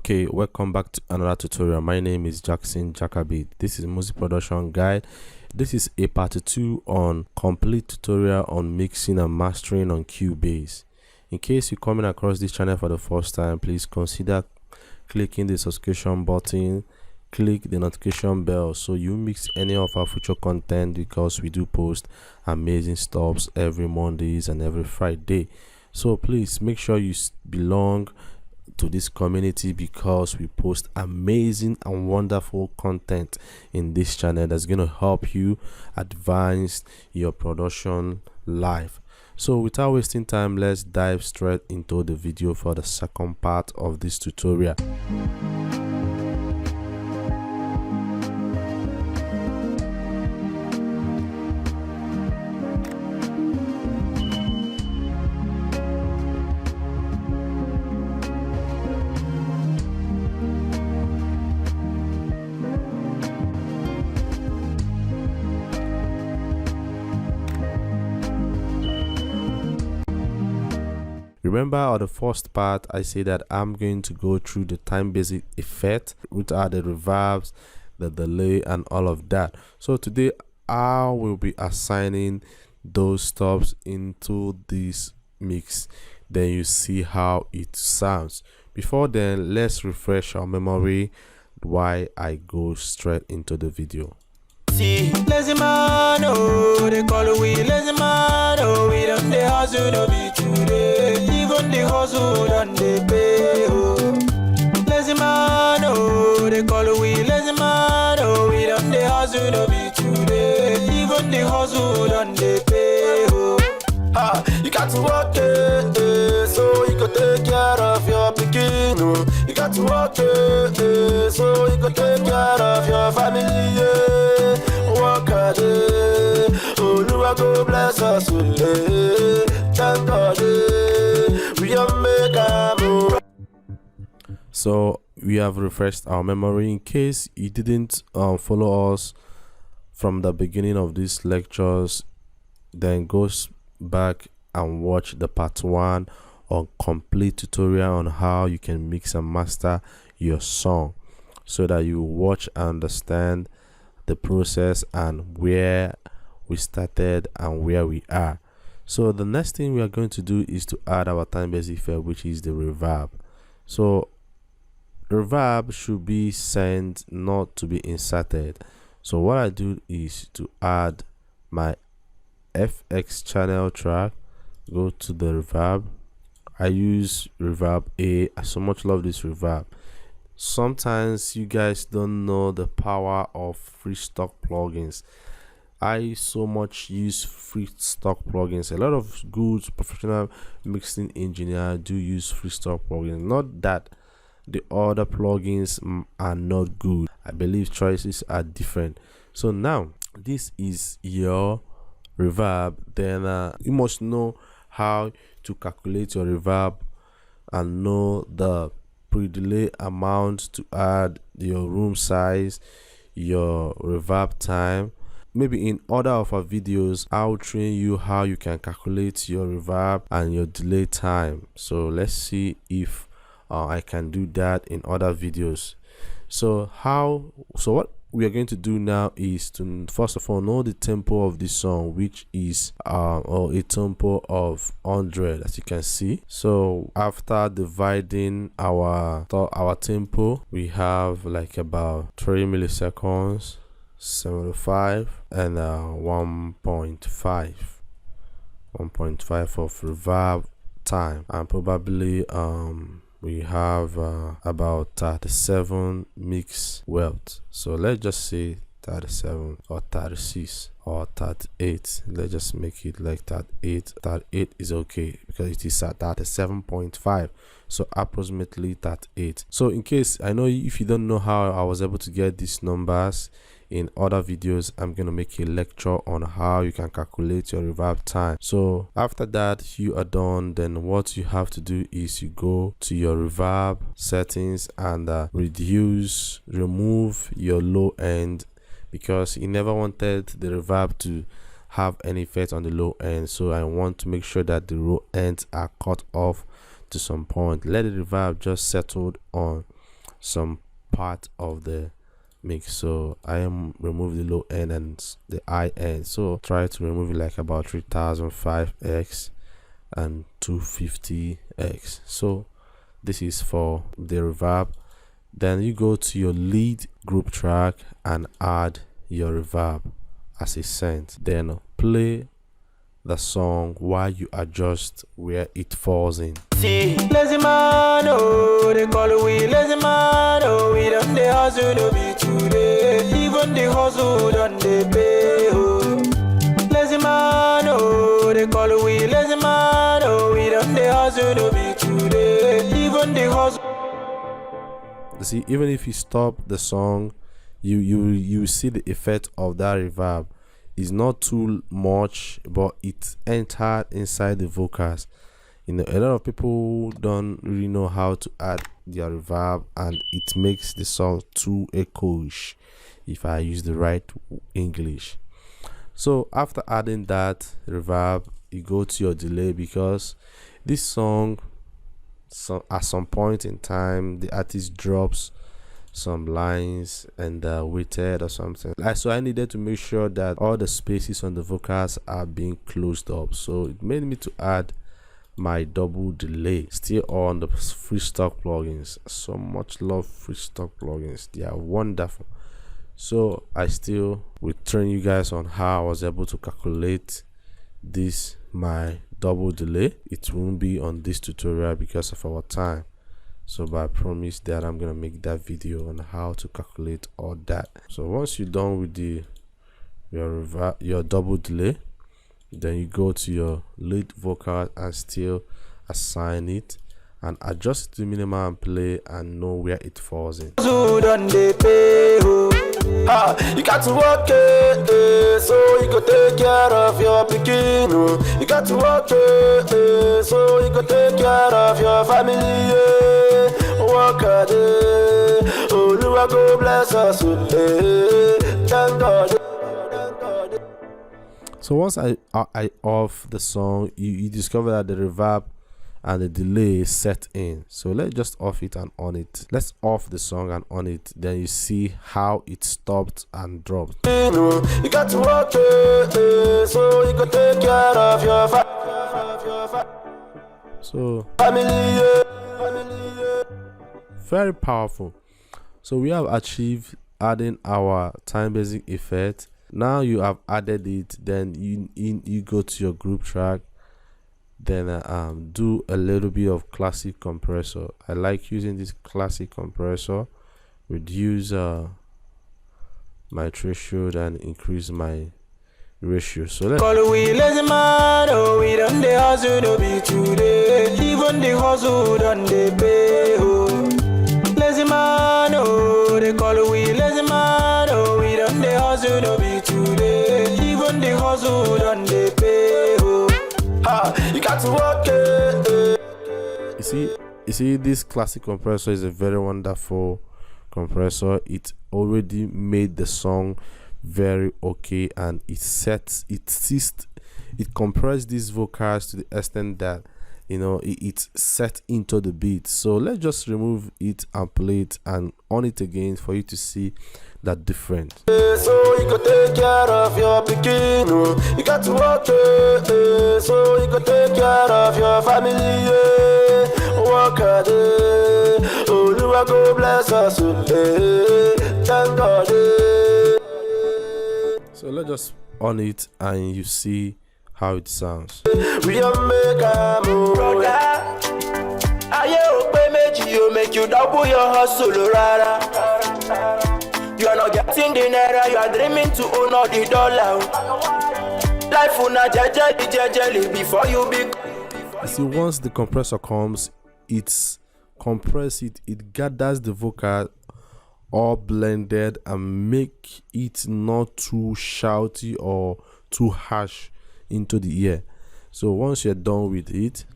Okay, welcome back to another tutorial. My name is Jakabit. This is music production guide. This is a part 2 on complete tutorial on mixing and mastering on Cubase. In case you're coming across this channel for the first time, please consider clicking the subscription button, click the notification bell so you mix any of our future content, because we do post amazing stuffs every Mondays and every Friday. So please make sure you belong to this community, because we post amazing and wonderful content in this channel that's going to help you advance your production life. So without wasting time, let's dive straight into the video for the second part of this tutorial. Remember, on the first part I say that I'm going to go through the time-based effect, which are the reverbs, the delay and all of that. So today I will be assigning those stops into this mix, then you see how it sounds. Before then, let's refresh our memory while I go straight into the video. See, lazy man, oh, they call we lazy man, oh, we don't they hustle, no be today, even the hustle don't they pay, oh. Lazy man, oh, they call we lazy man, oh, we don't they hustle, no be today, even the hustle don't they pay, oh. Ha, you got to work it, so you can take care of your pikin, oh. You got to work it, so you can take care of your family, yeah. Work a day, oh, Lord, go bless us, thank God, we are make a move. So we have refreshed our memory. In case you didn't follow us from the beginning of these lectures, then go back and watch the part 1 on complete tutorial on how you can mix and master your song, so that you watch and understand the process and where we started and where we are. So the next thing we are going to do is to add our time-based effect, which is the reverb. So reverb should be sent, not to be inserted. So what I do is to add my FX channel track, go to the reverb. I use reverb A. I so much love this reverb. Sometimes you guys don't know the power of free stock plugins. I so much use free stock plugins. A lot of good professional mixing engineers do use free stock plugins. Not that the other plugins are not good. I believe choices are different. So now this is your reverb. Then you must know how to calculate your reverb and know the pre-delay amount to add, your room size, your reverb time. Maybe in other of our videos I'll train you how you can calculate your reverb and your delay time. So let's see if I can do that in other videos. So what we are going to do now is to first of all know the tempo of this song, which is a tempo of 100, as you can see. So after dividing our tempo, we have like about 3 milliseconds, 75 and 1.5 of reverb time, and probably we have about 37 mix wealth. So let's just say 37 or 36 or 38. Let's just make it like 38. 38 is okay because it is at 37.5, so approximately 38. So in case, I know if you don't know how I was able to get these numbers, in other videos I'm gonna make a lecture on how you can calculate your reverb time. So after that you are done, then what you have to do is you go to your reverb settings and remove your low end, because you never wanted the reverb to have any effect on the low end. So I want to make sure that the low ends are cut off to some point. Let the reverb just settle on some part of the mix. So I am remove the low end and the high end, so try to remove it like about 3005x and 250x. So this is for the reverb. Then you go to your lead group track and add your reverb as a scent, then play the song while you adjust where it falls in. See, lazy man, oh, they call we lazy man, oh, we done the hustle, no be today, even the hustle done they pay, oh. Lazy man, oh, they call we lazy man, oh, we done the hustle, no be today, even the hustle. You see, even if you stop the song, you see the effect of that reverb. It's not too much, but it entered inside the vocals. You know, a lot of people don't really know how to add their reverb, and it makes the song too echoish, if I use the right English. So after adding that reverb, you go to your delay, because this song, so at some point in time the artist drops some lines and waited or something. So I needed to make sure that all the spaces on the vocals are being closed up, so it made me to add my double delay. Still on the free stock plugins. So much love free stock plugins, they are wonderful. So I still will train you guys on how I was able to calculate this my double delay. It won't be on this tutorial because of our time, so but I promise that I'm gonna make that video on how to calculate all that. So once you're done with your double delay, then you go to your lead vocal and still assign it and adjust it to minimum and play and know where it falls in. You got to work it, so you can take care of your pikin. You got to work it, so you can take care of your family. Work a day, oh, Lord, go bless us. Thank God. So once I off the song, you discover that the reverb and the delay set in. So let's just off it and on it. Let's off the song and on it, then you see how it stopped and dropped. You got to work it, so you can take care of your family. Very powerful. So we have achieved adding our time basic effect. Now you have added it, then you go to your group track, then do a little bit of classic compressor. I like using this classic compressor, reduce my threshold and increase my ratio. So let's we lazy man, oh, we done the hustle, no be today, even the hustle done they pay, oh. Lazy man, oh, they call we lazy man, oh, we done the hustle, no be today, even the hustle done they pay, oh. You got to work it. You see, this classic compressor is a very wonderful compressor. It already made the song very okay, and it compressed these vocals to the extent that, you know, it's set into the beat. So let's just remove it and play it and on it again for you to see that difference. So you can take care of your pikin. You got to work it, so you can take care of your family. Work a day, oh, Lord, go bless us. Thank God. So let's just on it and you see how it sounds. We don't make a move, brother. You make you double your hustle, rara. You are not getting the naira, you are dreaming to own all the dollar. Life will not jejely before you be. You see, once the compressor comes, it's compress it gathers the vocal all blended and make it not too shouty or too harsh into the ear. So once you're done with it,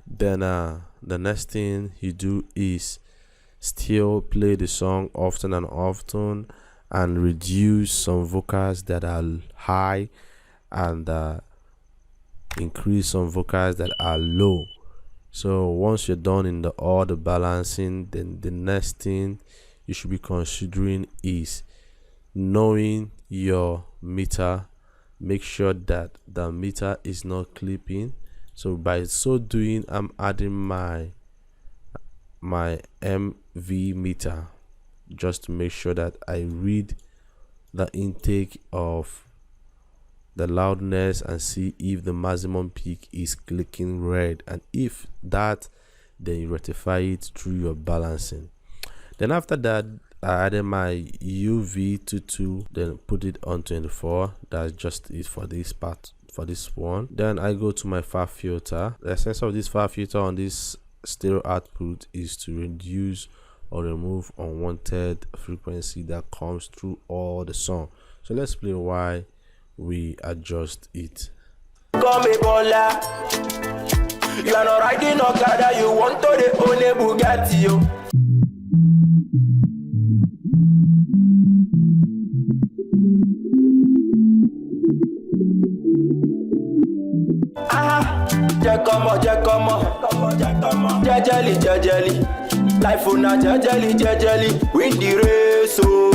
then the next thing you do is still play the song often and often and reduce some vocals that are high and increase some vocals that are low. So once you're done in all the balancing, then the next thing you should be considering is knowing your meter. Make sure that the meter is not clipping. So by so doing, I'm adding my MV meter just to make sure that I read the intake of the loudness and see if the maximum peak is clicking red, and if that, then you rectify it through your balancing. Then after that, I added my UV22, then put it on 24. That's just it for this part, for this one. Then I go to my far filter. The essence of this far filter on this stereo output is to reduce or remove unwanted frequency that comes through all the song. So let's play why we adjust it. Call me Bola. You are not riding Okada, you want to the own a Bugatti, yo. Jajali. Life una jajali, win the race, oh.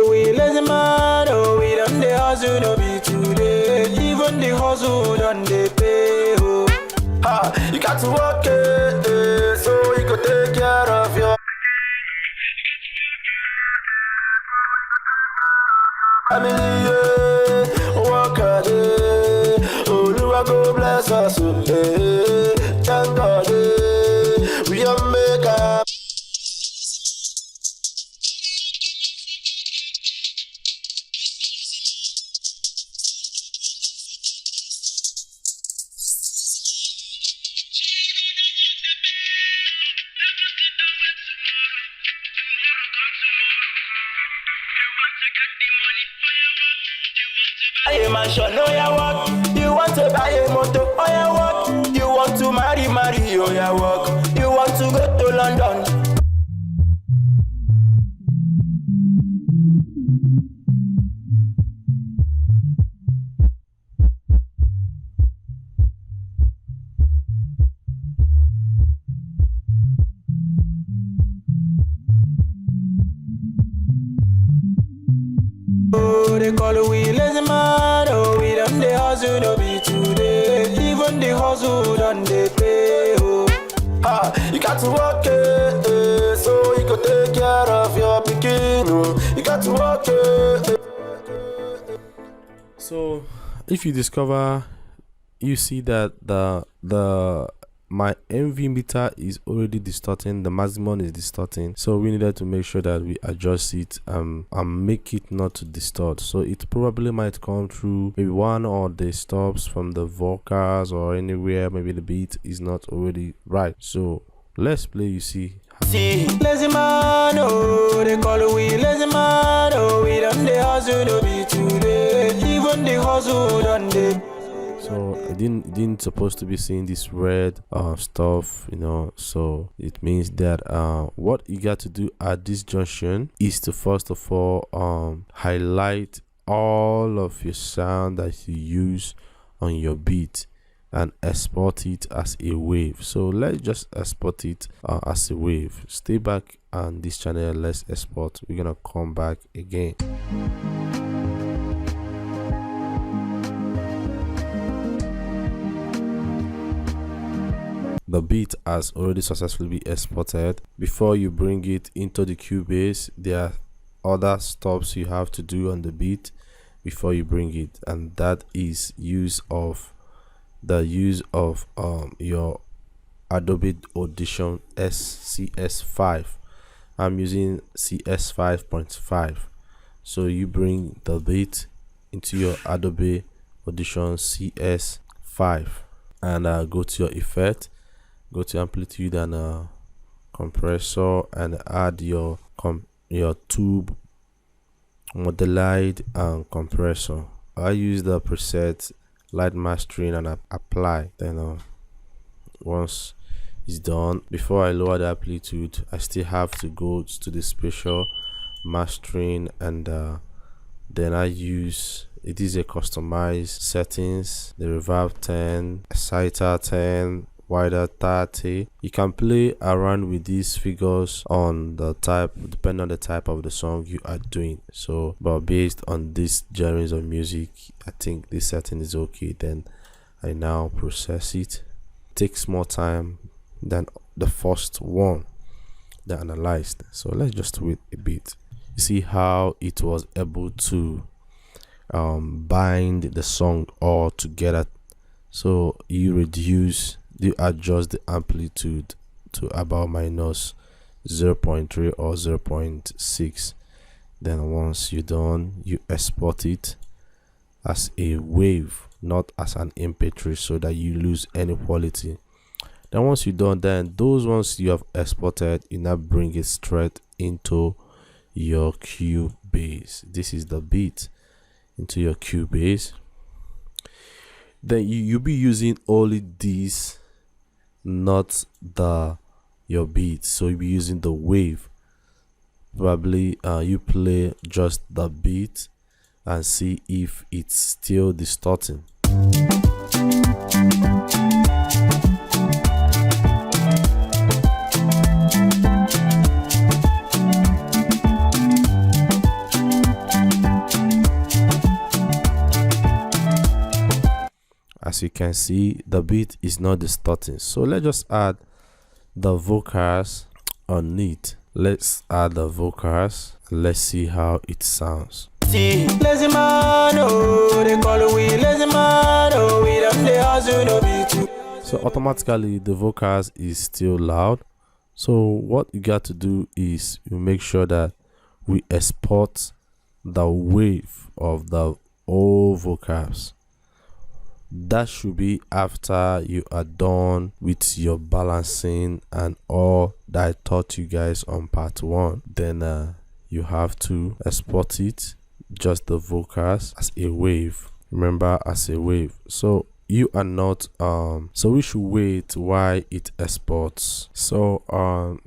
We lazy man, oh, we done the hustle, no be today. Even the hustle done the pay, oh. Ha, you got to work it, so you can take care of your family, yeah. Work hard, oh, Lord, go bless us, thank God, we are make up. Buy a mansion, oh yeah, what? You want to buy a motor, oh yeah, what? You want to marry, oh yeah, what? You want to go to London. Oh, they call we lazy man, oh, we done the hustle, no be today. Even the hustle done the pay, oh. Ha, you got to work it, so you can take care of your pikin, oh. You got to work it. So if you discover, you see that my MV meter is already distorting, the maximum is distorting, so we needed to make sure that we adjust it and make it not to distort. So it probably might come through maybe one or the stops from the vocals or anywhere, maybe the beat is not already right. So let's play, you see. Lazy man, oh, they call we lazy man, oh, we done the hustle, no be today. Even the hustle done the. So I didn't supposed to be seeing this red stuff, you know. So it means that what you got to do at this junction is to first of all highlight all of your sound that you use on your beat and export it as a wave. So let's just export it as a wave. Stay back on this channel, let's export. We're gonna come back again. The beat has already successfully been exported. Before you bring it into the Cubase, there are other steps you have to do on the beat before you bring it, and that is use of your Adobe Audition CS5. I'm using CS5.5. So you bring the beat into your Adobe Audition CS5 and go to your effect, go to amplitude and compressor, and add your tube modulate and compressor. I use the preset light mastering and apply. Then once is done. Before I lower the amplitude, I still have to go to the spatial mastering, and then I use it is a customized settings, the reverb 10, exciter 10, wider 30. You can play around with these figures on the type, depending on the type of the song you are doing. So but based on these genres of music, I think this setting is okay. Then I now process it. Takes more time than the first one that analyzed. So let's just wait a bit. You see how it was able to bind the song all together. So you adjust the amplitude to about minus 0.3 or 0.6. Then once you're done, you export it as a wave, not as an mp3, so that you lose any quality. Then once you're done, then those ones you have exported, you now bring it straight into your Cubase. This is the beat into your Cubase. Then you'll be using only these, not your beat. So you'll be using the wave. Probably you play just the beat and see if it's still distorting. As you can see, the beat is not distorting. So let's just add the vocals on it. Let's add the vocals. Let's see how it sounds. See, lazy man, oh, they call we lazy man, oh, we don't they hustle, no be too. So automatically the vocals is still loud. So what you got to do is you make sure that we export the wave of the all vocals. That should be after you are done with your balancing and all that I taught you guys on part 1. Then you have to export it, just the vocals, as a wave. Remember, as a wave. So you are not so we should wait while it exports. So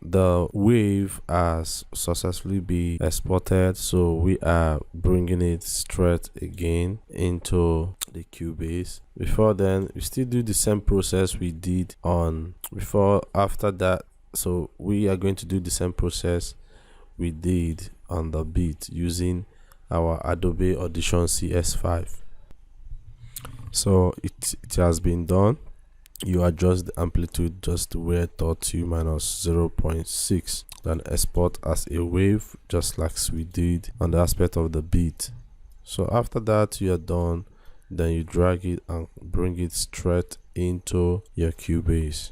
the wave has successfully been exported, so we are bringing it straight again into the Cubase. Before then, we still do the same process we did on before. After that, so we are going to do the same process we did on the beat using our Adobe Audition CS5. So it has been done. You adjust the amplitude just to where it taught you minus 0.6. Then export as a wave, just like we did on the aspect of the beat. So after that you are done, then you drag it and bring it straight into your Cubase.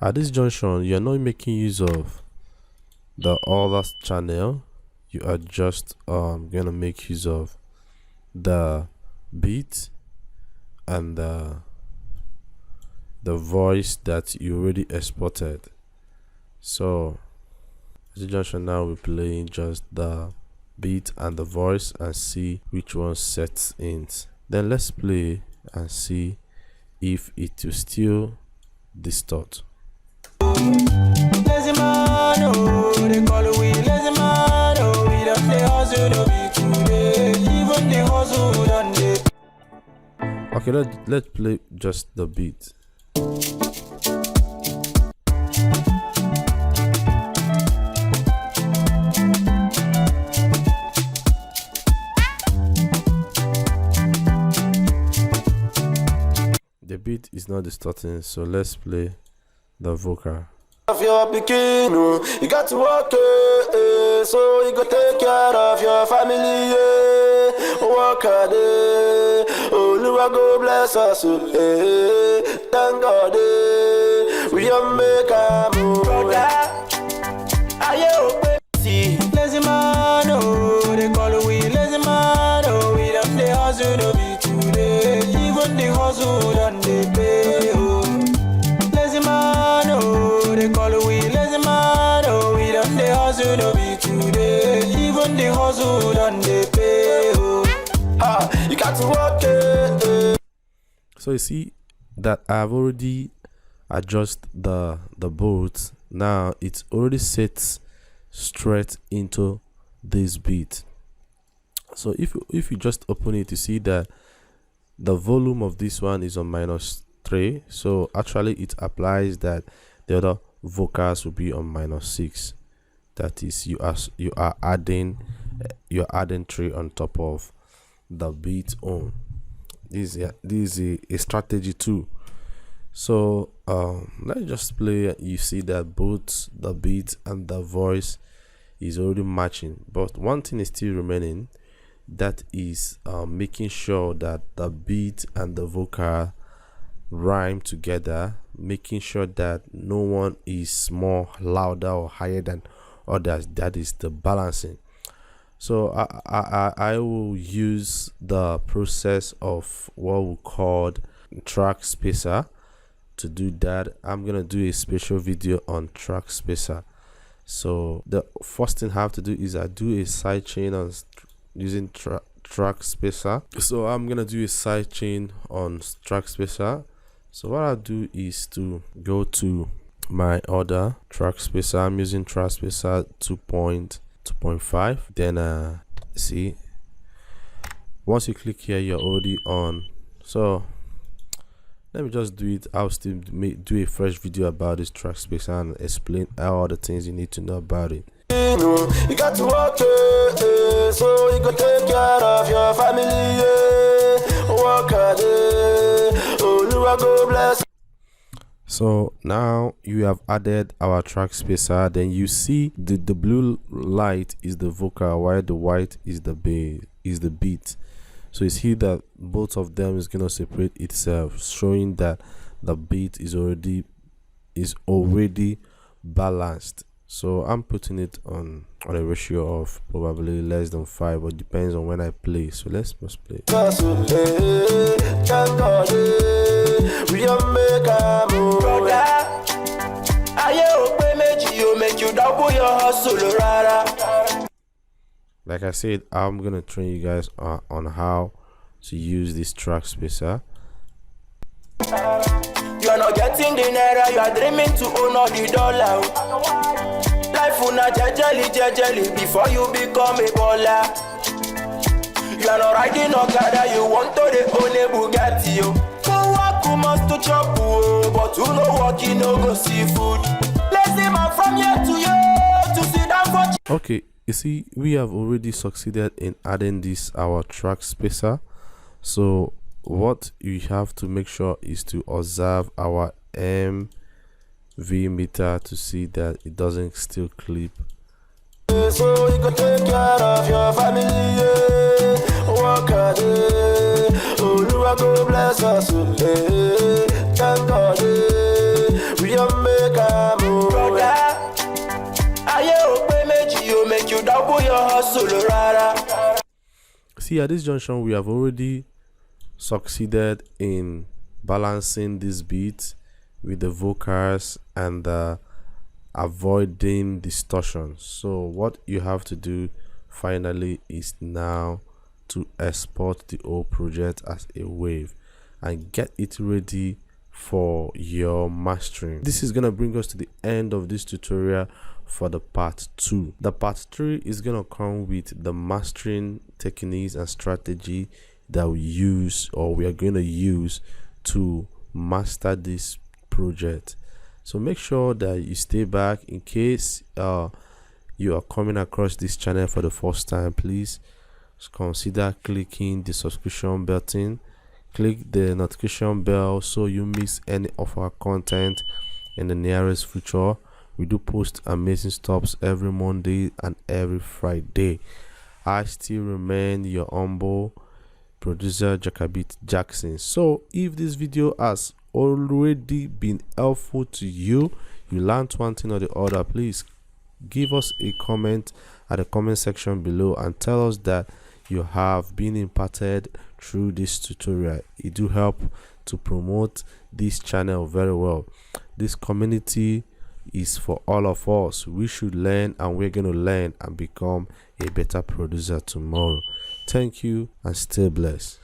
At this junction, you are not making use of the other channel. You are just gonna make use of the beat and the voice that you already exported. So at the junction now, we're playing just the beat and the voice and see which one sets in. Then let's play and see if it will still distort. Lazy man, oh, they call we lazy man, oh, we don't they hustle, no be today. Even the hustle done they. Okay, let's play just the beat. The beat is not distorting, so let's play the vocal. Of your picking, you got to work, so you go take care of your family, work hard, oh, Lord go bless us, thank God, we don't make a move, are you okay? See, lazy man, oh, they call we lazy man, oh, we don't they hustle, no be today, even the hustle done they pay, oh, lazy man, oh, they call we lazy man, oh, we don't they hustle, no be today, even the hustle done they pay, oh, you got to work it. So you see that I've already adjust the bolt, now it's already set straight into this beat. So if you just open it, you see that the volume of this one is on -3. So actually it applies that the other vocals will be on -6. That is, you are adding 3 on top of the beat on. This is a strategy too. So let's just play. You see that both the beat and the voice is already matching, but one thing is still remaining, that is making sure that the beat and the vocal rhyme together, making sure that no one is more louder or higher than others. That is the balancing. So I will use the process of what we call track spacer to do that. I'm gonna do a special video on track spacer. So the first thing I have to do is I do a sidechain on using track spacer. So I'm gonna do a sidechain on track spacer. So what I'll do is to go to my other track spacer. I'm using track spacer 2.5. Then see, once you click here, you're already on. So let me just do it. I'll still do a fresh video about this track spacer and explain all the things you need to know about it. You got to work, so you can take care of your family. Work hard, oh, Lord, go bless. So now you have added our track spacer. Then you see the blue light is the vocal, while the white is the bass, is the beat. So you see that both of them is gonna separate itself, showing that the beat is already balanced. So I'm putting it on a ratio of probably less than 5, but depends on when I play. So let's just play. Like I said, I'm gonna train you guys on how to use this track spacer. You are not getting the naira, you are dreaming to own all the dollar. Life will not jejely before you become a baller. You are not riding Okada, you want to the own a Bugatti. You go work, who must to chop, but who no work, you no go see food. Lazy man from here to here to sit down for. Okay, you see, we have already succeeded in adding this our track spacer. So what you have to make sure is to observe our MV meter to see that it doesn't still clip. So you can take care of your family, work hard, oh, Lord, go bless us, thank God, we are make a move. Make you double your hustle, rara. See, at this junction, we have already succeeded in balancing this beat with the vocals and avoiding distortion. So what you have to do finally is now to export the whole project as a wave and get it ready for your mastering. This is gonna bring us to the end of this tutorial for the part 2. The part 3 is gonna come with the mastering techniques and strategy that we are going to use to master this project. So make sure that you stay back. In case you are coming across this channel for the first time, please consider clicking the subscription button, click the notification bell so you miss any of our content in the nearest future. We do post amazing stops every Monday and every Friday. I still remain your humble producer, Jakabit Jackson. So if this video has already been helpful to you, you learned one thing or the other, please give us a comment at the comment section below and tell us that you have been imparted through this tutorial. It do help to promote this channel very well. This community is for all of us. We should learn, and we're going to learn and become a better producer tomorrow. Thank you and stay blessed.